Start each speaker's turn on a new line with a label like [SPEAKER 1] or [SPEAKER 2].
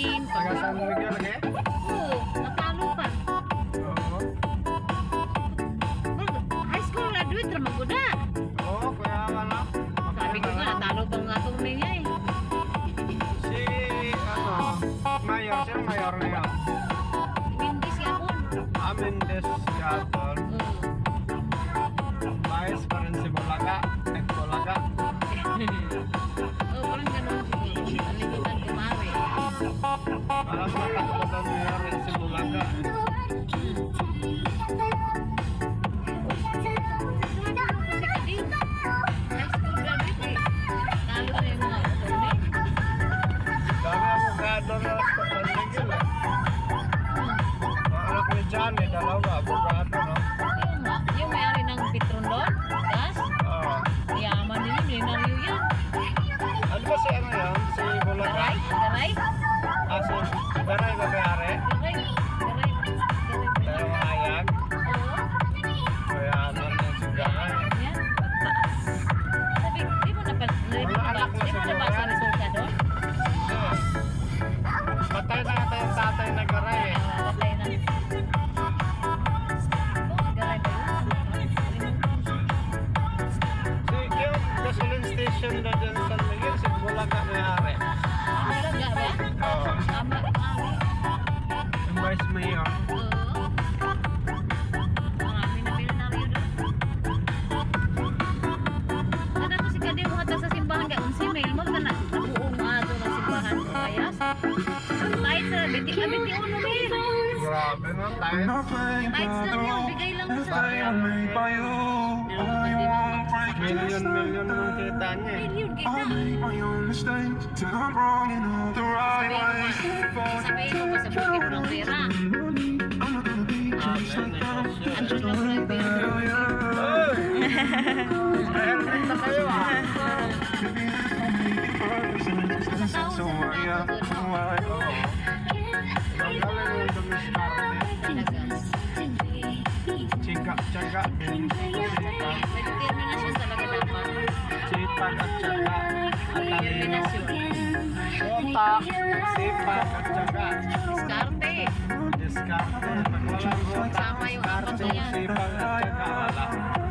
[SPEAKER 1] Martin.
[SPEAKER 2] Taga San Miguel lagi?
[SPEAKER 1] Oo, natalo pa.
[SPEAKER 2] Oo.
[SPEAKER 1] High school graduate naman ko na.
[SPEAKER 2] Oo, kaya ka lang.
[SPEAKER 1] Sabi ko nga, natalo pa nga itong niya eh.
[SPEAKER 2] Si, mayor. Sino mayor na yun?
[SPEAKER 1] Mindis yapon.
[SPEAKER 2] Amindes Gatol. Vice pa rin si Bulaga. Bulaga.
[SPEAKER 1] Oo, parang ganun siguro. Nalimutan ko mari.
[SPEAKER 2] Parang matakbo daw niya rin si Bulaga.
[SPEAKER 1] Kasi kadi, high school graduate eh. Talo na yung mga attorney.
[SPEAKER 2] Dami abogado na sa San Miguel eh. Ang anak ni Johnny, dalawa, abogado no?
[SPEAKER 1] Yung may-ari ng Petron doon, gas,
[SPEAKER 2] Oo.
[SPEAKER 1] yaman din yun, milenaryo yan.
[SPEAKER 2] Ano ba si ano yan? Si Bulaga?
[SPEAKER 1] Garay? Garay?
[SPEAKER 2] Ah, si Garay ba may-ari?
[SPEAKER 1] Garay? Garay?
[SPEAKER 2] Tayo hayag.
[SPEAKER 1] Oo.
[SPEAKER 2] Kaya ano yung si Garay.
[SPEAKER 1] Yan, pagtaas. Sabi, di mo nabasa resulta doon?
[SPEAKER 2] Patay na ata yung tatay na Garay eh.
[SPEAKER 1] Patay na. Garay ba yun?
[SPEAKER 2] Si yung gasoline station na dyan sa San Miguel, si Bulaga may-ari.
[SPEAKER 1] Talaga ba?
[SPEAKER 2] Oo.
[SPEAKER 1] Ama, mami.
[SPEAKER 2] Yung vice mayor.
[SPEAKER 1] Oo. Marami na milenaryo doon. Kada ko si Kadi mo hata sa simbahan ka, unsi mail mo na buong ato ng simbahan ko kayas. Kahit sa 21 mil.
[SPEAKER 2] Grabe no, tayo.
[SPEAKER 1] Kahit sa yun, bigay lang sa
[SPEAKER 2] Million naman kita niya eh.
[SPEAKER 1] million kita. Sabihin mo pa sa bukid ng pera. Ano na pala yung pera?
[SPEAKER 2] Helmet na kayo ah.
[SPEAKER 1] Sa taon sa mga ako
[SPEAKER 2] Ang galing yung dumiskarte.
[SPEAKER 1] talaga.
[SPEAKER 2] Tsaga.
[SPEAKER 1] May determinasyon talaga dapat.
[SPEAKER 2] Sipag at tsaga. At talino.
[SPEAKER 1] Determinasyon.
[SPEAKER 2] Utak, sipag at tsaga.
[SPEAKER 1] Diskarte.
[SPEAKER 2] Diskarte. Pag walang utak,
[SPEAKER 1] Sama yung apat na
[SPEAKER 2] diskarte,
[SPEAKER 1] yan.
[SPEAKER 2] sipag at tsaga. Wala.